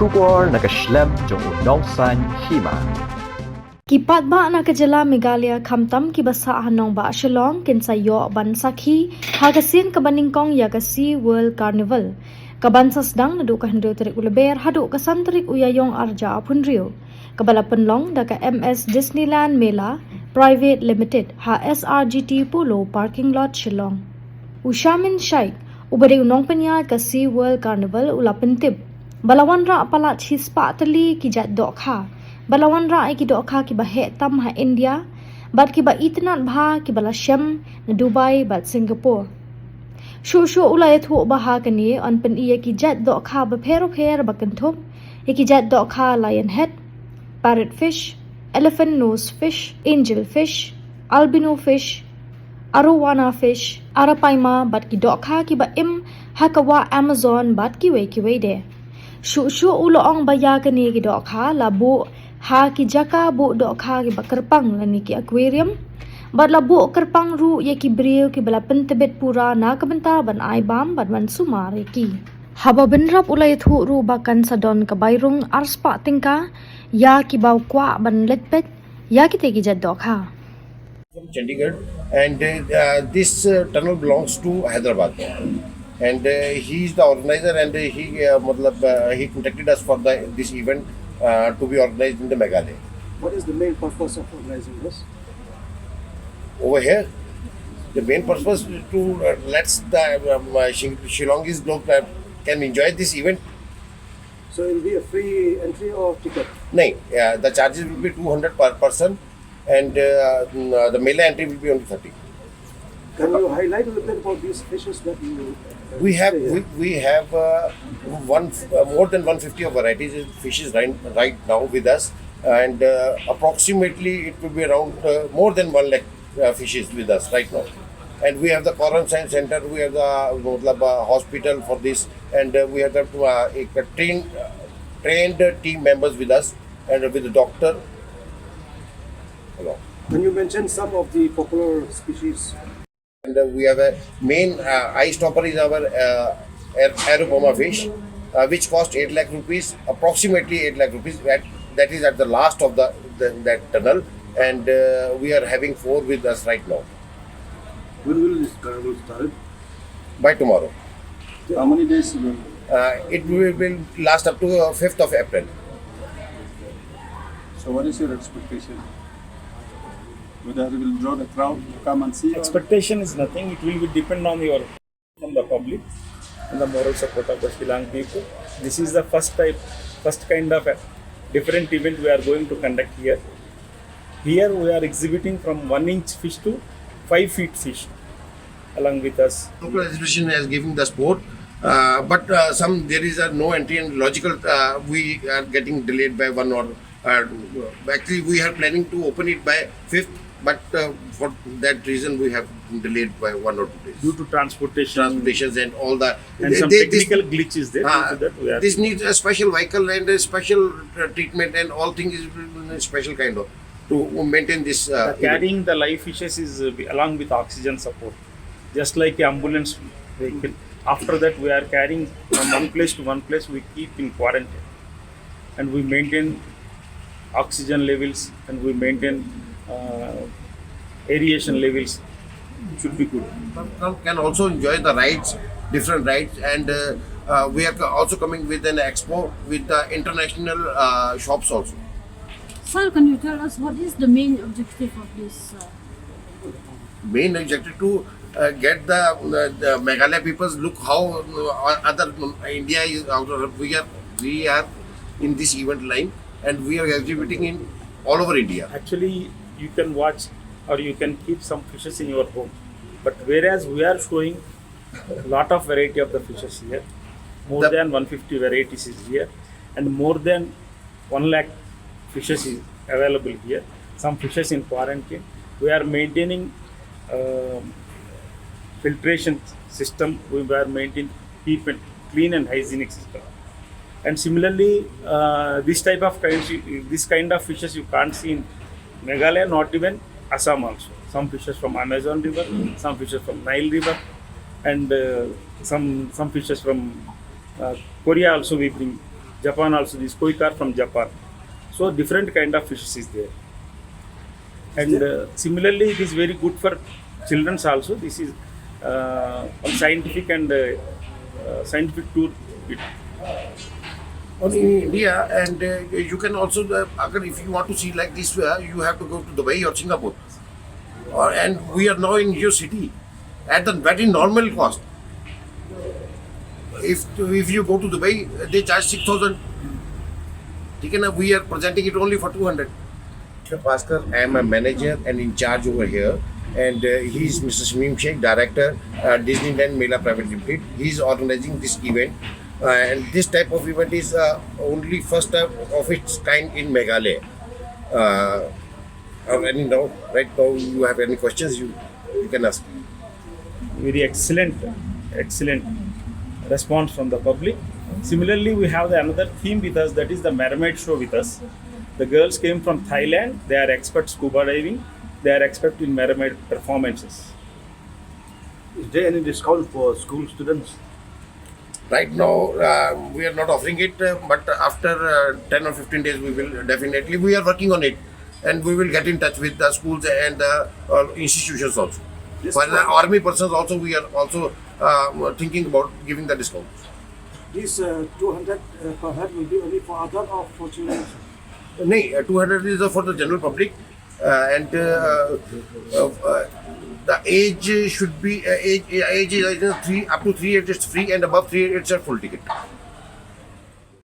Shubor nakaslem jong unongsan Hima. Kipat ba na kajala Megalia kamtam kibasa hanong ba Shillong kinsa yo ban sakhi hagasin kabaningkong yagasi World Carnival. Kabansas dang nadu kahendro terik uleber hadu kasanterik uyayong arja apunrio. Kabalapan long daga MS Disneyland Mela Private Limited ha SRGT Polo Parking Lot Shillong. Ushamin Shaikh ubade unong penyat kasi World Carnival ulapentib. Wanrah Palat hispa tali ki Jait Dohkha. Wanrah ki Dohkha ki bahe tam ha India, bat ki ba itnat bha ki bala Shem na Dubai bat Singapore. Shu ulay thu baha kani on pen iya ki Jait Dohkha ba pher ba kenthop, ki Jait Dohkha lion head, parrot fish, elephant nose fish, angel fish, albino fish, arowana fish, arapaima bat ki Dohkha ki ba im hakawa Amazon bat ki we de. Shu uloong baya kani ki Dohkha la bu ha ki jaka bu Dohkha ki ba kerpang lani ki aquarium bat la bu kerpang ru ye ki brio ki bala pentebet pura na kabenta ban ai bam bat ban sumar ki haba benrap ulai thu ru bakan sadon ka bairung arspa tingka ya ki bau kwa ban letpet ya ki te ki Jait Dohkha from Chandigarh, and this tunnel belongs to Hyderabad. And he is the organizer, and he contacted us for this event to be organized in the Meghalaya. What is the main purpose of organizing this? Over here, the main purpose is to let the Shillongis can enjoy this event. So it will be a free entry or ticket? No, the charges will be 200 per person, and the Mela entry will be only 30. Can you highlight a little bit about these fishes that you? We have more than 150 of varieties of fishes right now with us, and approximately it will be around more than 1 lakh fishes with us right now. And we have the quarantine center, we have the hospital for this, and we have the trained team members with us, and with the doctor. Hello. When you mentioned some of the popular species. And we have a main eye stopper is our aeropoma fish, which cost 8 lakh rupees, approximately 8 lakh rupees. That is at the last of that tunnel, and we are having 4 with us right now. When will this carnival start? By tomorrow. How many days? It will last up to 5th of April. So what is your expectation? Whether it will draw the crowd to come and see? Expectation is nothing. It will depend on from the public and the moral support of the Kylleng people. This is the first kind of a different event we are going to conduct here. Here we are exhibiting from 1-inch fish to 5 feet fish along with us. Local exhibition is giving the sport, but there is no entry, and logical we are getting delayed by 1 or actually we are planning to open it by 5th. But for that reason, we have delayed by 1 or 2 days. Due to transportations and all that. And some technical glitches there. Due to that this needs a special vehicle and a special treatment, and all things is a special kind of to maintain this. Carrying the live fishes is along with oxygen support, just like the ambulance vehicle. After that, we are carrying from one place to one place. We keep in quarantine, and we maintain oxygen levels, and we maintain aeration levels should be good. Can also enjoy the rides, different rides, and we are also coming with an expo with the international shops also. Sir, can you tell us what is the main objective of this? Main objective to get the Meghalaya peoples look how other India is out. We are in this event line, and we are exhibiting in all over India. Actually, you can watch or you can keep some fishes in your home, but whereas we are showing a lot of variety of the fishes here, more than 150 varieties is here, and more than 1 lakh fishes is available here. Some fishes in quarantine. We are maintaining filtration system. We are maintaining keep and clean and hygienic system. And similarly, this kind of fishes you can't see in Meghalaya, not even Assam also. Some fishes from Amazon river, some fishes from Nile river, and some fishes from Korea also we bring Japan also, this koi carp from Japan. So different kind of fishes is there. And similarly, it is very good for children's also. This is on scientific and scientific tour. On in India, and you can also, if you want to see like this, you have to go to Dubai or Singapore. And we are now in your city at the very normal cost. If you go to Dubai, they charge 6,000. We are presenting it only for 200. Pastor, I am a manager and in charge over here, and he is Mr. Shamim Sheikh, director, Disneyland Mela Private Limited. He is organizing this event, and this type of event is only first time of its kind in Meghalaya. Right now, you have any questions? You can ask. Very excellent response from the public. Similarly, we have another theme with us, that is the mermaid show with us. The girls came from Thailand. They are expert scuba diving. They are expert in mermaid performances. Is there any discount for school students? Right now, we are not offering it, but after 10 or 15 days, we will definitely. We are working on it, and we will get in touch with the schools and the institutions also. For the army persons also, we are also thinking about giving the discount. This 200 per head will be only for adult or for children? No, 200 is for the general public, and the age should be age is 3 up to 3 it's free, and above 3 it's a full ticket.